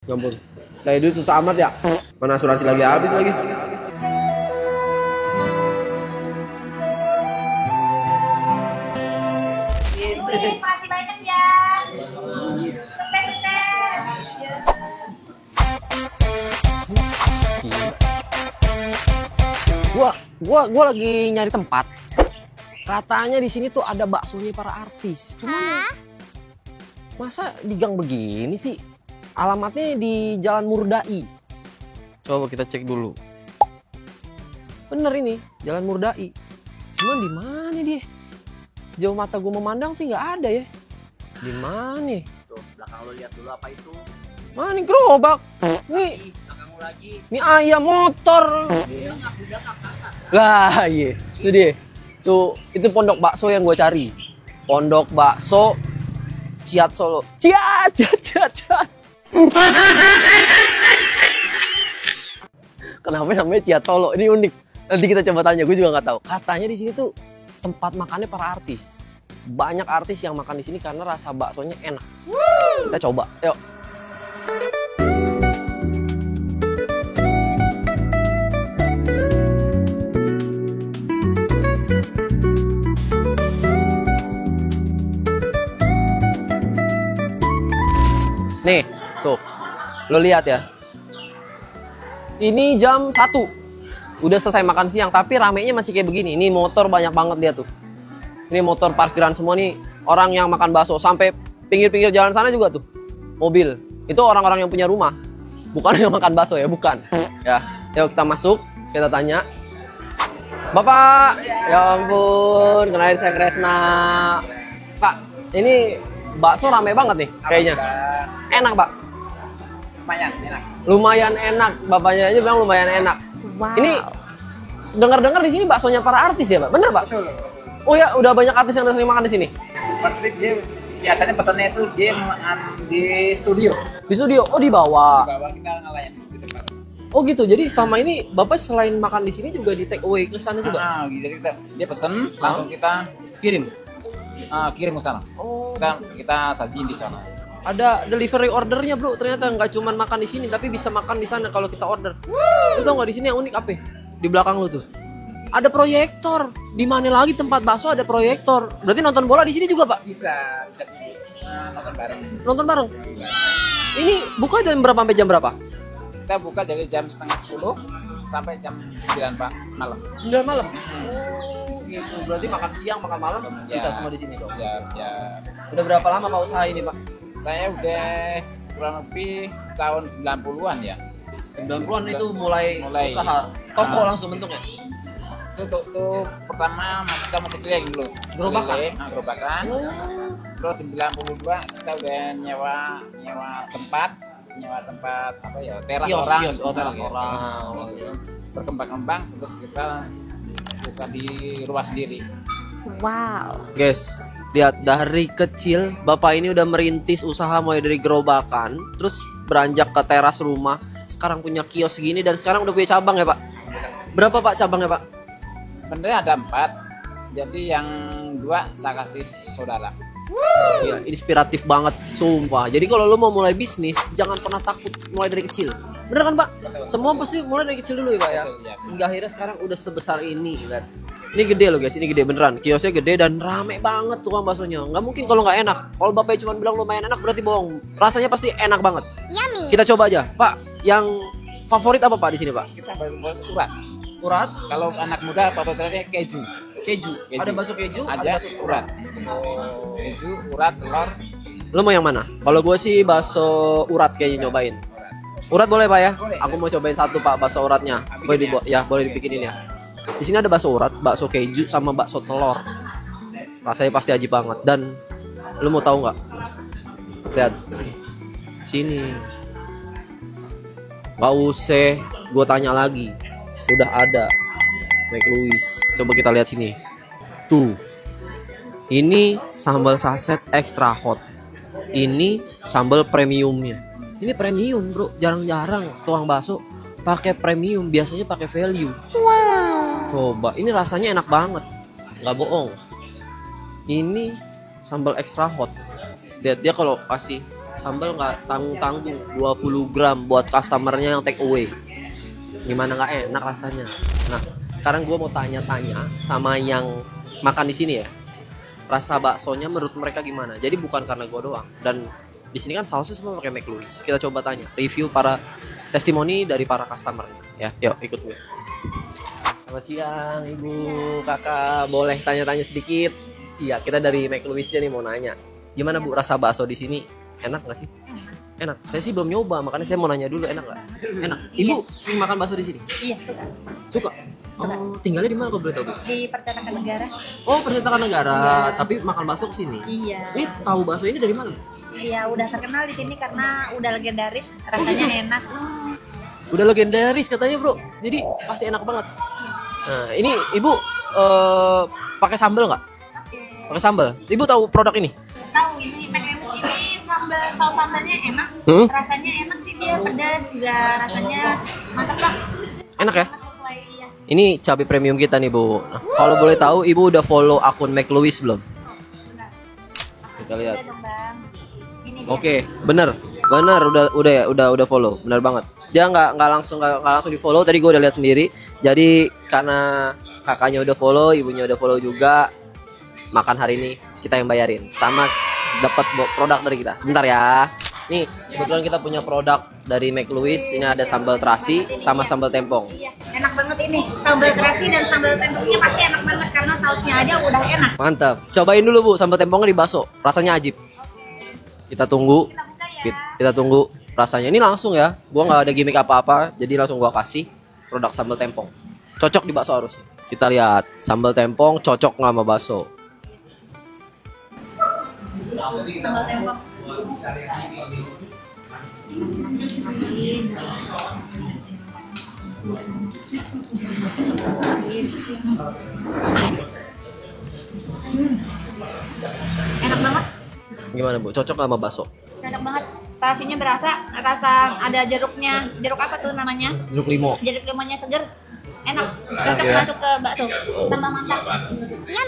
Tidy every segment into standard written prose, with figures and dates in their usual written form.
Ya ampun. Kayak duit susah amat ya. Mana asuransi lagi habis lagi. Makasih banyak ya. Sukses, sukses. Gua lagi nyari tempat. Katanya di sini tuh ada baksonya para artis. Cuman masa di gang begini sih? Alamatnya di Jalan Murdai. Coba kita cek dulu. Bener ini, Jalan Murdai. Cuman di mana dia? Sejauh mata gue memandang sih nggak ada ya. Di mana? Tuh, belakang lo lihat dulu apa itu? Mana nih gerobak? Nih, Belakang lo lagi. nih ayam motor. Lah, iya. Itu dia. Tuh, itu pondok bakso yang gue cari. Pondok bakso Ciat Solo. Ciat. Kenapa namanya Ciat Solo? Ini unik. Nanti kita coba tanya, gue juga nggak tahu. Katanya di sini tuh tempat makannya para artis. Banyak artis yang makan di sini karena rasa baksonya enak. Kita coba, yuk. Nih, tuh. Lo lihat ya. Ini jam 1. Udah selesai makan siang, tapi ramenya masih kayak begini. Ini motor banyak banget lihat tuh. Ini motor parkiran semua nih. Orang yang makan bakso. Sampai pinggir-pinggir jalan sana juga tuh. Mobil. Itu orang-orang yang punya rumah. Bukan yang makan bakso ya, bukan. Ya, yuk kita masuk. Kita tanya. Bapak, ya ampun. Kenalin saya Kresna. Pak, ini bakso rame banget nih kayaknya. Enak, Pak. Lumayan enak. Lumayan enak. Bapaknya aja bilang lumayan enak. Wow. Ini dengar-dengar di sini baksonya para artis ya, Pak? Bener, Pak? Betul. Oh ya, udah banyak artis yang udah sering makan di sini. Artis dia biasanya pesannya itu dia makan di studio. Di studio, oh di bawah. Di bawah kita ngelayan di depan. Oh gitu. Jadi selama ini Bapak selain makan di sini juga di take away ke sana juga? Jadi dia pesen langsung kita Kirim. kirim ke sana. Oh. Kita sajiin di sana. Ada delivery ordernya, Bro. Ternyata nggak cuma makan di sini, tapi bisa makan di sana kalau kita order. Lu tau nggak di sini yang unik apa? Di belakang lu tuh. Ada proyektor. Di mana lagi tempat bakso ada proyektor? Berarti nonton bola di sini juga, Pak? Bisa nonton bareng. Nonton bareng. Ini buka jam berapa sampai jam berapa? Kita buka dari jam setengah 10 sampai jam 9 Pak malam. 9 malam. Oh, gitu. Berarti makan siang, makan malam bisa semua di sini dong. Ya. Udah berapa lama Pak usaha ini, Pak? Saya udah kurang lebih tahun 90-an ya. 90-an itu mulai usaha. Toko langsung bentuknya. Itu pertama kita masih keliling dulu. Gerobakan. Terus 92 kita udah nyewa tempat apa ya, teras Kios, orang. teras gitu. orang. Berkembang terus kita buka di rumah sendiri. Wow. Guys, lihat dari kecil Bapak ini udah merintis usaha mulai dari gerobakan, terus beranjak ke teras rumah, sekarang punya kios gini dan sekarang udah punya cabang ya, Pak? Berapa Pak cabangnya, Pak? Sebenarnya ada 4. Jadi yang 2 saya kasih saudara. Ya, inspiratif banget, sumpah. Jadi kalau lo mau mulai bisnis, jangan pernah takut mulai dari kecil. Bener kan, Pak? Semua pasti mulai dari kecil dulu ya, Pak ya. Betul, ya. Hingga akhirnya sekarang udah sebesar ini, kan. Ini gede loh, guys. Ini gede beneran. Kiosnya gede dan rame banget tukang baksonya. Nggak mungkin kalau nggak enak. Kalau Bapaknya cuma bilang lumayan enak, berarti bohong. Rasanya pasti enak banget. Yummy. Kita coba aja, Pak. Yang favorit apa, Pak, di sini, Pak? Kita buat urat. Urat, Kalau anak muda favoritnya keju. keju. Ada bakso keju, ada bakso urat. Keju, urat, telur. Lo mau yang mana? Kalau gue sih bakso urat kayaknya nyobain. Urat boleh, Pak ya? Boleh. Aku mau cobain satu, Pak, bakso uratnya. Boleh dibuat ya, boleh dibikinin ya. Di sini ada bakso urat, bakso keju sama bakso telur. Rasanya pasti aji banget. Dan lo mau tahu nggak? Lihat sini. Gak usah gue tanya lagi. Udah ada Mike Louis. Coba kita lihat sini. Tuh. Ini sambal saset extra hot. Ini sambal premiumnya. Ini premium, Bro. Jarang-jarang tukang bakso pakai premium, biasanya pakai value. Wow. Coba, ini rasanya enak banget. Nggak bohong. Ini sambal extra hot. Lihat dia kalau kasih Sambal nggak tanggung-tanggung, 20 gram buat customernya yang take away. Gimana nggak enak rasanya? Nah, sekarang gue mau tanya-tanya sama yang makan di sini ya. Rasa baksonya menurut mereka gimana? Jadi bukan karena gue doang. Dan di sini kan sausnya semua pakai McLuis. Kita coba tanya review para testimoni dari para customernya. Ya, yuk ikut gue. Selamat siang, Ibu, Kakak. Boleh tanya-tanya sedikit? Iya, kita dari McLuisnya nih mau nanya. Gimana Bu rasa bakso di sini? Enak nggak sih? Enak. Saya sih belum nyoba, makanya saya mau nanya dulu, enak nggak? Enak. Ibu sering makan bakso di sini? Iya, suka. Suka? Oh, tinggalnya di mana kalau boleh tahu, Bu? Di Percetakan Negara. Oh, Percetakan Negara, tapi makan bakso ke sini. Iya. Ini tahu bakso ini dari mana? Iya, udah terkenal di sini karena udah legendaris, rasanya enak. Udah legendaris katanya, Bro. Jadi pasti enak banget. Nah, ini Ibu pakai sambal nggak? Pakai sambal. Ibu tahu produk ini? Tahu ini McLuis ini saus sambalnya enak. Rasanya enak sih, dia pedas juga, rasanya mantap lah. Enak ya? Sesuai iya. Ini cabai premium kita nih, Bu. Nah, kalau boleh tahu, Ibu udah follow akun McLuis belum? Benar. Kita lihat. Udah dong, Bang. Ini dia. Oke, bener udah follow, bener banget. Dia nggak langsung di follow. Tadi gue udah lihat sendiri. Jadi karena kakaknya udah follow, ibunya udah follow juga, makan hari ini kita yang bayarin, sama dapat produk dari kita. Sebentar ya. Nih kebetulan kita punya produk dari McLuis. Ini ada sambal terasi sama sambal tempong. Iya, enak banget ini. Sambal terasi dan sambal tempongnya pasti enak banget karena sausnya aja udah enak. Mantap. Cobain dulu Bu sambal tempongnya di bakso. Rasanya ajib. Kita tunggu. Kita buka ya. Kita tunggu rasanya. Ini langsung ya. Gua nggak ada gimmick apa-apa. Jadi langsung gua kasih produk sambal tempong. Cocok di bakso harusnya. Kita lihat sambal tempong cocok nggak sama bakso. Sambal tempong. Enak banget. Gimana Bu? Cocok nggak sama bakso? Enak banget. Terasinya rasa ada jeruknya. Jeruk apa tuh namanya? Jeruk limo. Jeruk limonnya seger. Enak. Cocok ya. masuk ke bakso. Tambah mantap.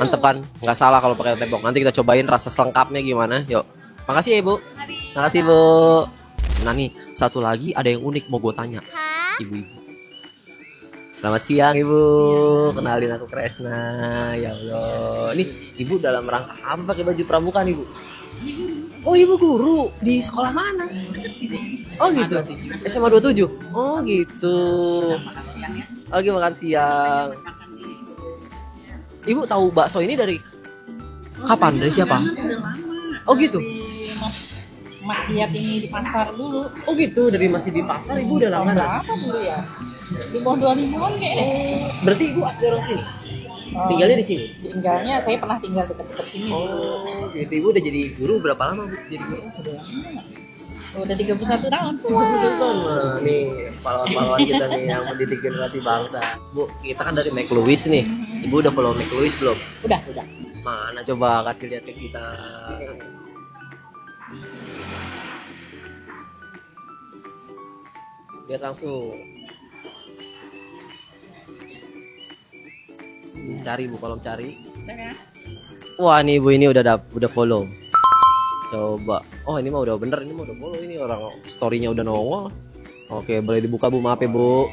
Mantep kan? Nggak salah kalau pakai tempong. Nanti kita cobain rasa selengkapnya gimana. Yuk. Makasih ya Ibu. Mari. Makasih Bu. Nah nih, satu lagi ada yang unik mau gue tanya. Ibu-ibu. Selamat siang Ibu. Kenalin aku Kresna. Ya Allah. Ini Ibu dalam rangka apa pakai baju pramuka nih Bu? Oh Ibu guru. Di sekolah mana? Oh gitu. SMA 27. Oh gitu. Oke makan siang. Ibu tahu bakso ini dari kapan? Dari siapa? Oh gitu. Mas lihat ini di pasar dulu. Oh gitu, dari masih di pasar Ibu udah lama. Berapa dulu ya? Di bawah 2000-an kayaknya. Berarti Ibu asli orang sini? Tinggalnya di sini? Tinggalnya, saya pernah tinggal dekat-dekat sini. Oh, gitu. Ibu udah jadi guru berapa lama Bu? Jadi guru? Udah 31 tahun. Nah, nih pahlawan-pahlawan kita nih yang mendidik generasi bangsa. Bu, kita kan dari McLuis nih. Ibu udah follow McLuis belum? Udah. Mana coba kasih lihat ke kita. Lihat langsung. Cari Bu, kolom cari. Wah, nih Bu ini udah follow. Coba. Oh, ini mah udah bener, ini mah udah follow, ini orang story-nya udah nongol. Oke, boleh dibuka Bu, maaf ya Bu.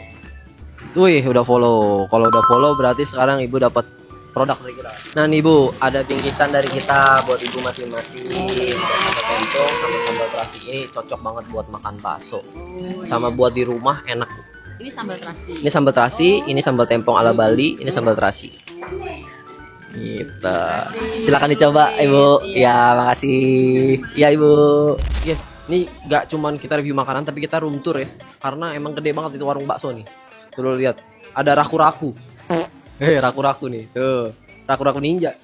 Wih, udah follow. Kalau udah follow berarti sekarang Ibu dapat produk dari kita. Nah nih Bu, ada bingkisan dari kita buat Ibu masing-masing. Sambal tempong sama sambal terasi. Ini cocok banget buat makan bakso. Sama buat di rumah enak. Ini sambal terasi. Ini sambal terasi, ini sambal tempong ala Bali, ini sambal terasi. Gitu. Silakan dicoba Ibu. Ya, makasih. Ya Ibu. Yes, ini gak cuman kita review makanan tapi kita room tour ya. Karena emang gede banget itu warung bakso nih. Tuh lihat, ada raku-raku. Raku-raku nih. Tuh, raku-raku ninja.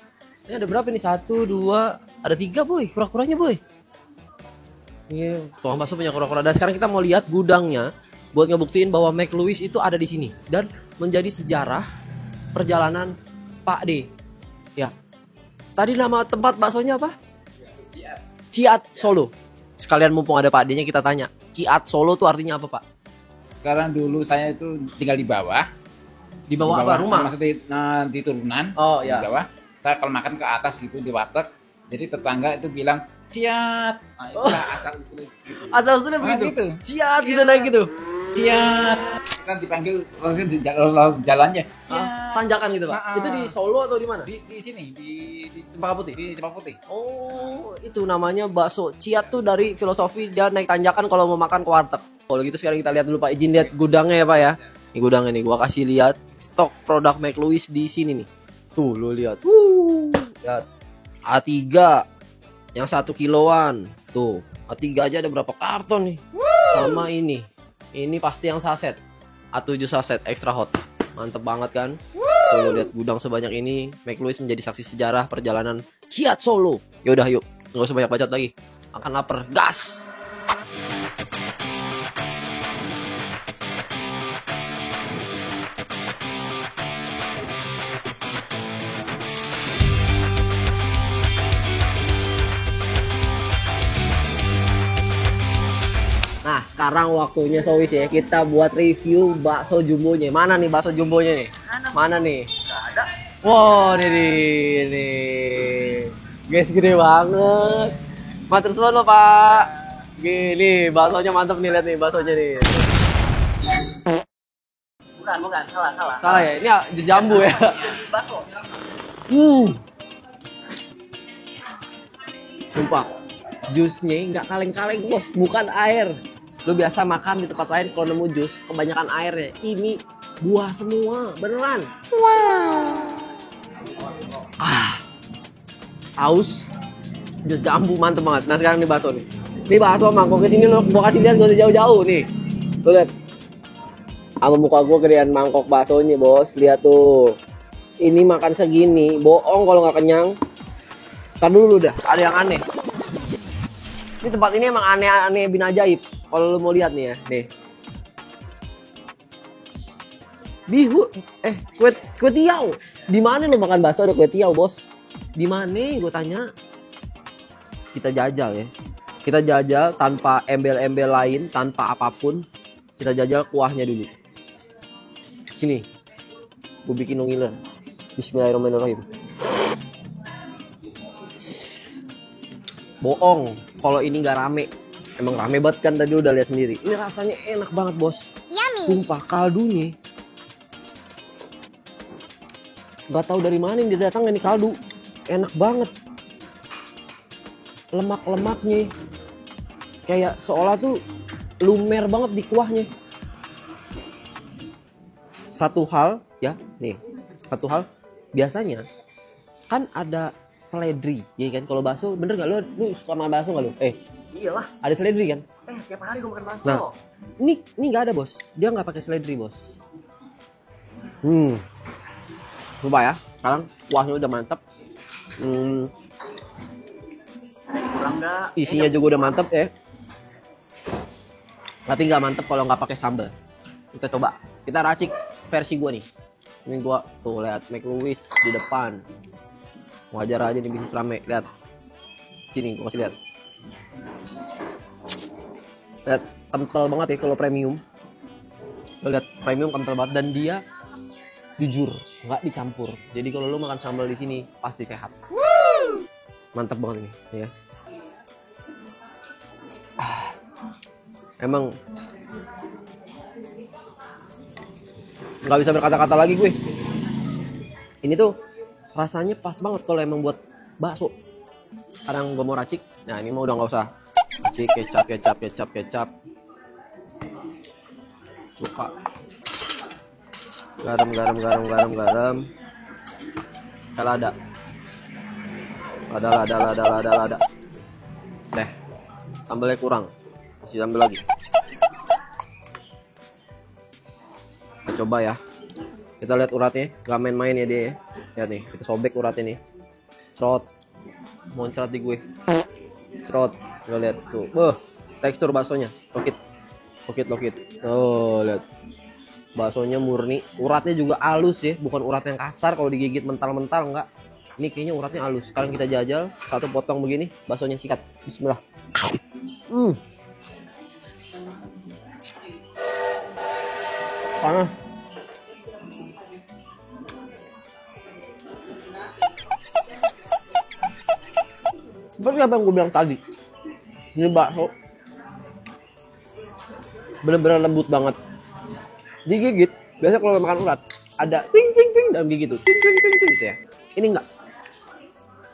Ini ada berapa nih? 1, 2, ada 3 boy. Kura-kuranya boy. Iya, tukang bakso punya kura-kura. Dan sekarang kita mau lihat gudangnya buat ngebuktiin bahwa McLuis itu ada di sini dan menjadi sejarah perjalanan Pak D. Ya. Tadi nama tempat baksonya apa? Ciat Solo. Sekalian mumpung ada Pak D-nya kita tanya. Ciat Solo tuh artinya apa, Pak? Karena dulu saya itu tinggal di bawah. Di bawah apa? Rumah? Maksudnya di turunan. Oh ya. Di bawah. Saya kalau makan ke atas gitu di warteg. Jadi tetangga itu bilang ciat. Nah, itulah asal usul. Asal-usulnya Ah, begitu. gitu. Ciat gitu naik gitu. Ciat. Kan dipanggil orang di jalannya. Tanjakan gitu, Pak. Ah, ah. Itu di Solo atau di mana? Di sini di Cempaka Putih. di Cempaka Putih. Oh, itu namanya bakso ciat tuh dari filosofi dia naik tanjakan kalau mau makan ke warteg. Kalau gitu sekarang kita lihat dulu Pak, izin lihat gudangnya ya Pak ya. Ini gudangnya nih, gua kasih lihat stok produk McLouis di sini nih. Tuh lo lihat. Lihat. A3 yang 1 kiloan. Tuh, A3 aja ada berapa karton nih. Sama ini. Ini pasti yang saset. A7 saset extra hot. Mantep banget kan? Tuh lo lihat gudang sebanyak ini, McLouis menjadi saksi sejarah perjalanan Ciat Solo. Yaudah yuk, nggak usah banyak bacot lagi. Makan lapar, gas! Nah, sekarang waktunya Sowis ya, kita buat review bakso jumbonya. Mana nih bakso jumbonya nih? Mana nih? Ada. Wow, nih. Guys, gede banget. Matur suwun lo, Pak. Gini, baksonya mantep nih, lihat nih baksonya nih. Bukan, salah. Salah ya? Ini jambu ya. Bakso. Sumpah, jusnya nggak kaleng-kaleng bos, bukan air. Lu biasa makan di tempat lain kalau nemu jus, kebanyakan airnya. Ini buah semua, beneran. Aus, jus jambu mantep banget. Nah sekarang nih bakso nih. Ini bakso mangkok kesini lo, gua kasih lihat gak jauh-jauh nih. Lu lihat. Sama muka gua gedean mangkok baksonya bos, lihat tuh. Ini makan segini, bohong kalau nggak kenyang. Ntar dulu dah, ada yang aneh. Ini tempat ini emang aneh-aneh bin ajaib. Kalau lu mau lihat nih ya, nih. Kue tiaw. Di mana lu makan bakso ada kue tiaw, bos? Di mana? Gue tanya. Kita jajal ya. Kita jajal tanpa embel-embel lain, tanpa apapun. Kita jajal kuahnya dulu. Sini. Gue bikin ngiler. Bismillahirrahmanirrahim. Bohong kalau ini nggak rame. Emang rame banget kan, tadi udah lihat sendiri. Ini rasanya enak banget bos. Yummy. Sumpah kaldunya nggak tahu dari mana ini datang ini kaldu. Enak banget. Lemak-lemaknya kayak seolah tuh lumer banget di kuahnya. Satu hal ya, nih. Satu hal biasanya kan ada seledri, ya kan? Kalau bakso, bener nggak lu suka makan bakso nggak lu? Iyalah. Ada seledri kan? Tiap hari gue makan bakso. Nah, ini nggak ada bos. Dia nggak pakai seledri bos. Coba ya. Sekarang kuahnya udah mantap. Kurang nggak? Isinya juga udah mantap ya. Tapi nggak mantap kalau nggak pakai sambal. Kita coba. Kita racik versi gua nih. Ini gua tuh lihat McLouis di depan. Wajar aja nih bisnis rame. Lihat. Sini gua kasih lihat. Lihat kental banget ya kalau premium. Lo lihat premium kental banget dan dia jujur nggak dicampur. Jadi kalau lo makan sambal di sini pasti sehat. Mantap banget ini ya. Emang nggak bisa berkata-kata lagi gue. Ini tuh rasanya pas banget kalau emang buat bakso. Sekarang gue mau racik. Nah ini mau udah nggak usah. Racik kecap. Lupa. Garam. Kalau ada. Ada. Deh. Sambalnya kurang. Masih sambal lagi. Kita coba ya. Kita lihat uratnya, gak main-main ya dia ya. Lihat nih, kita sobek uratnya nih. Cerot. Moncrat di gue. Cerot. Kita lihat tuh. Tekstur baksonya. Lokit. Oh, lihat. Baksonya murni. Uratnya juga halus ya, bukan urat yang kasar kalau digigit mental-mental enggak. Ini kayaknya uratnya halus. Sekarang kita jajal satu potong begini, baksonya sikat. Bismillah. Panas. Seperti Tapi apa yang gue bilang tadi, ini bakso bener-bener lembut banget. Digigit, biasanya kalau makan urat ada ting ting ting dalam gigi tuh, ting ting ting ting gitu ya. Ini enggak.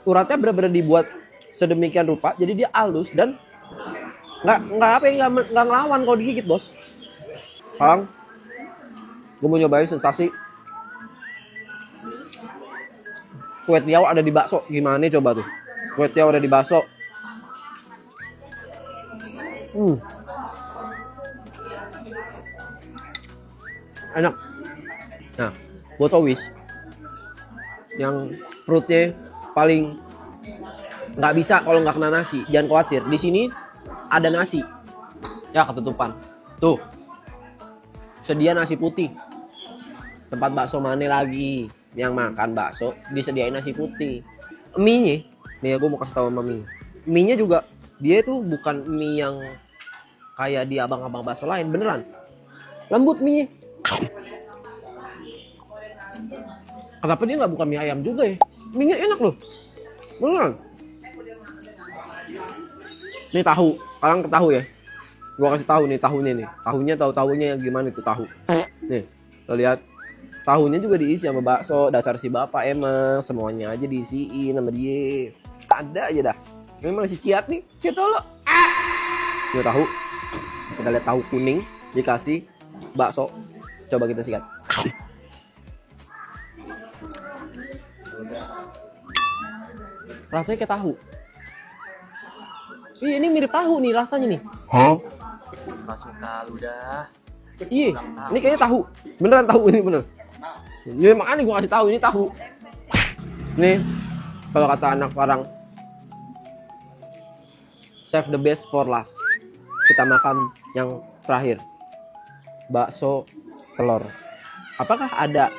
Uratnya bener-bener dibuat sedemikian rupa, jadi dia halus dan nggak ngelawan kalau digigit, bos. Sekarang gue mau nyobain sensasi kue tiaw ada di bakso. Gimana nih coba tuh? Kue tiaw ada di bakso. Enak. Nah, buat Owis yang perutnya paling nggak bisa kalau nggak kena nasi, jangan khawatir. Di sini ada nasi. Ya, ketutupan. Tuh. Sedia nasi putih. Tempat bakso mana lagi yang makan bakso disediain nasi putih. Mie-nya, nih aku mau kasih tahu sama mie. Mie-nya juga dia itu bukan mie yang kayak di abang-abang bakso lain, beneran. Lembut mie. Kenapa dia nggak buka mie ayam juga ya? Mie-nya enak loh. Beneran. Ini tahu, sekarang ke tahu ya. Gua kasih tahu nih tahunya nih. Tahunya gimana itu tahu. Nih, lo lihat. Tahunya juga diisi sama bakso, dasar si bapak emang semuanya aja diisiin sama dia. Ada aja dah. Memang si Ciat nih, Ciat lo. Ini tahu. Kita lihat tahu kuning dikasih bakso. Coba kita sikat. Rasanya kayak tahu. Iya, ini mirip tahu nih rasanya nih. Gak suka lu dah. Iya, ini kayaknya tahu. Beneran tahu ini bener. Ini makanya gue kasih tahu ini tahu. Nih, kalau kata anak sekarang, save the best for last. Kita makan yang terakhir. Bakso telur. Apakah ada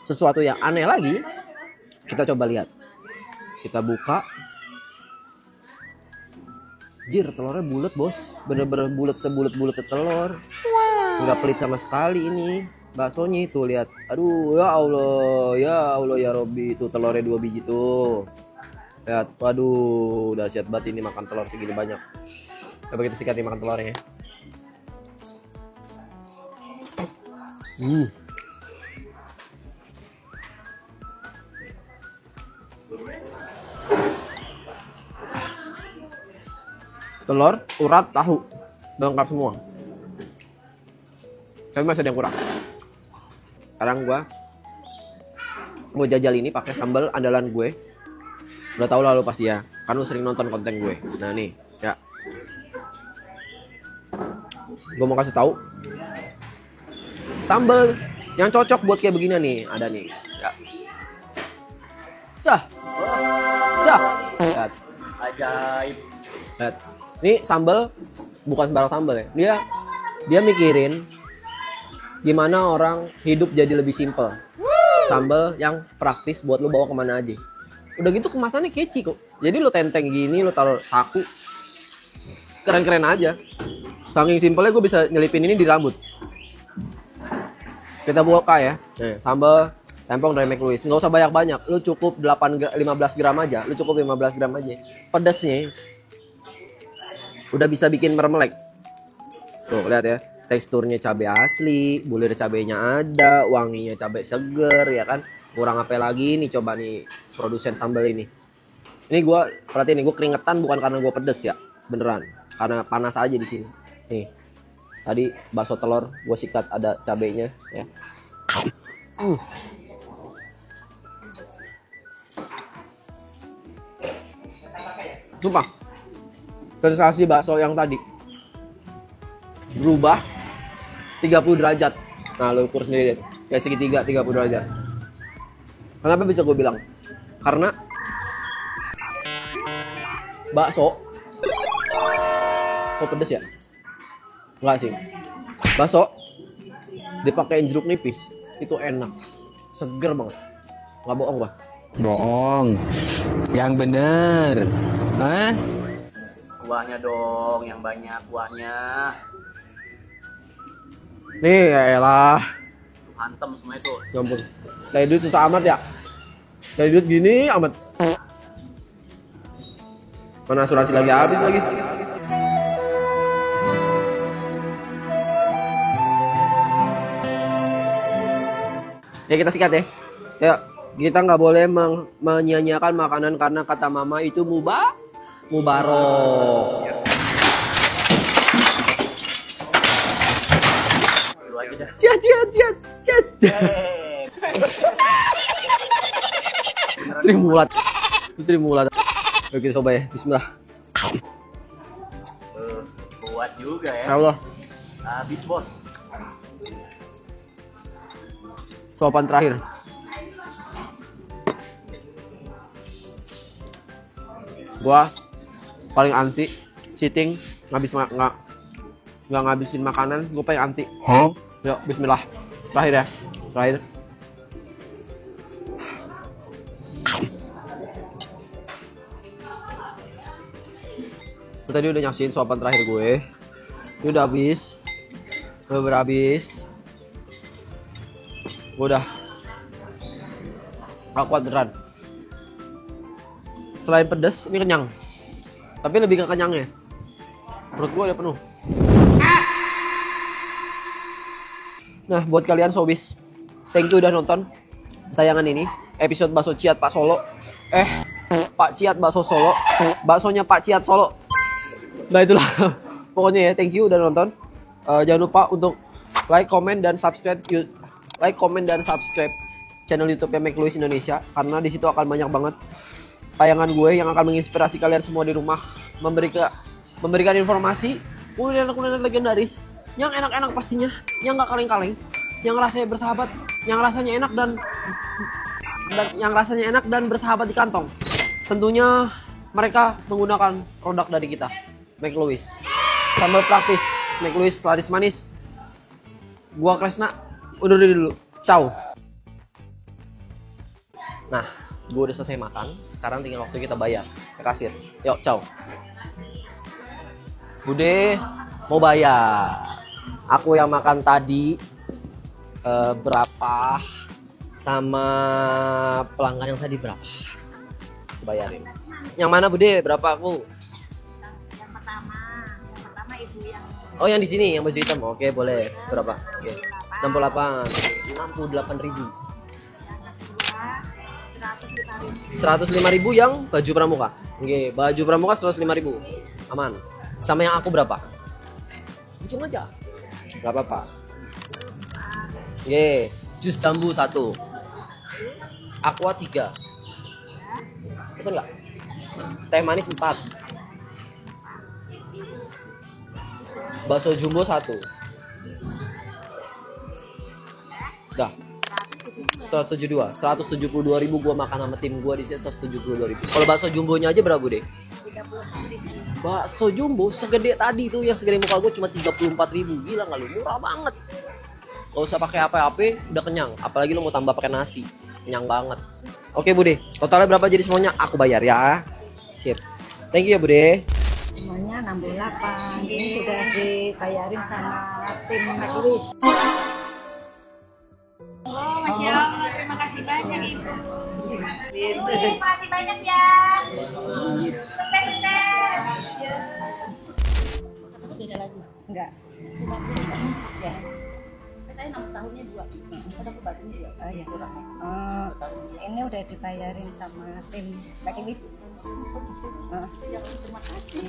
sesuatu yang aneh lagi? Kita coba lihat. Kita buka. Jir, telurnya bulat, bos. Bener-bener bulat, sebulat-bulat telur. Nggak pelit sama sekali ini. Baksonya itu lihat. Aduh, ya Allah ya Robbi, itu telurnya 2 biji tuh. Lihat, waduh, udah siap banget ini makan telur segini banyak. Coba kita sikat nih makan telurnya. Telur, urat, tahu, lengkap semua. Tapi masih ada yang kurang. Sekarang gue mau jajal ini pakai sambal andalan gue. Udah tau lah lo pasti ya, kan lo sering nonton konten gue. Nah nih, ya. Gue mau kasih tahu sambal yang cocok buat kayak begini nih, ada nih. Ya. Sah. Lihat. Ajaib. Lihat. Ini sambal bukan sembarang sambal ya. Dia mikirin gimana orang hidup jadi lebih simpel. Sambal yang praktis buat lo bawa kemana aja. Udah gitu kemasannya kece kok. Jadi lo tenteng gini, lo taruh saku. Keren-keren aja. Saking simpelnya gue bisa nyelipin ini di rambut. Kita buka ya. Nih, sambal tempong dari McLouis. Nggak usah banyak-banyak. Lo cukup 15 gram aja. Lo cukup 15 gram aja. Pedasnya udah bisa bikin meremelek. Tuh, lihat ya. Teksturnya cabai asli, bulir cabainya ada, wanginya cabai seger ya kan. Kurang apa lagi nih coba nih produsen sambal ini. Ini gue perhatiin nih, gue keringetan bukan karena gue pedes ya, beneran. Karena panas aja di sini. Nih, tadi bakso telur gue sikat ada cabainya ya. Sumpah, sensasi bakso yang tadi berubah 30 derajat. Nah, lo ukur sendiri deh. Kayak segitiga 30 derajat. Kenapa bisa gue bilang? Karena bakso kok pedes ya? Enggak sih. Bakso dipakein jeruk nipis itu enak. Seger banget. Enggak bohong gua. Bohong. Yang bener. Hah? Kuahnya dong, yang banyak kuahnya. Nih, ya elah. Hantem semua itu. Ya ampun. Cari duit susah amat ya. Cari duit gini amat. Mana asuransi lagi habis lagi. Ya kita sikat ya. Ya, kita nggak boleh menyia-nyiakan makanan karena kata mama itu mubarok. Lu aja dah. Ciat. Sri Mulat. Oke, coba ya. Bismillah. Kuat juga ya. Ya Allah. Habis bos. Sopan terakhir. Gua paling anti cheating, nggak ngabisin makanan. Gua paling anti. Yuk, bismillah. Terakhir ya. Terakhir. Tadi udah nyaksiin sopan terakhir gue. Ini udah habis. Udah habis. Gue udah gak kuat beneran. Selain pedas, ini kenyang. Tapi lebih ke kenyangnya. Perut gue udah penuh. Nah, buat kalian sobis, thank you udah nonton tayangan ini. Episode bakso Ciat Pak Solo. Pak Ciat bakso Solo. Baksonya Pak Ciat Solo. Nah itulah. Pokoknya ya, thank you udah nonton. Jangan lupa untuk like, comment, dan subscribe channel YouTube Make Louis Indonesia, karena di situ akan banyak banget tayangan gue yang akan menginspirasi kalian semua di rumah, memberikan informasi kuliner legendaris yang enak-enak pastinya, yang gak kaleng-kaleng, yang rasanya bersahabat, yang rasanya enak dan bersahabat di kantong. Tentunya mereka menggunakan produk dari kita, Make Louis. Sambal praktis, Make Louis laris manis. Gua Kresna undur diri dulu. Ciao. Nah, gue udah selesai makan. Sekarang tinggal waktu kita bayar ke kasir. Yuk, ciao. Bude mau bayar. Aku yang makan tadi berapa, sama pelanggan yang tadi berapa? Bayarin. Yang mana Bude? Berapa aku? Yang pertama ibu yang Oh, yang di sini, yang baju hitam. Oke, boleh. Berapa? Oke. 68.000. 105.000 yang baju pramuka. Oke, baju pramuka 105.000. Aman. Sama yang aku berapa? Hitung aja. Gak apa-apa. Oke, jus jambu 1. Aqua 3. Pesan nggak? Teh manis 4. Bakso jumbo 1. Dah. 172.000 gua makan sama tim gua di sini 172.000. Kalau bakso jumbonya aja berapa deh? 36.000. Bakso jumbo segede tadi tuh, yang segede muka gua cuma 34.000. Gila nggak lu? Murah banget. Gak usah pakai apa-apa, udah kenyang. Apalagi lu mau tambah pakai nasi, kenyang banget. Oke Bude, totalnya berapa jadi semuanya? Aku bayar ya. Sip. Thank you ya Bude. Semuanya 68. Ini sudah dibayarin sama tim Make Louis. Oh, Masya Allah, terima kasih banyak Ibu. Terima kasih banyak ya. Sukses. Beda lagi. Enggak. Ya. Saya 6 tahunnya 2. Ada aku baksonya 2. Oh, ya. Ini udah dibayarin sama tim Make Louis. Ya, terima kasih.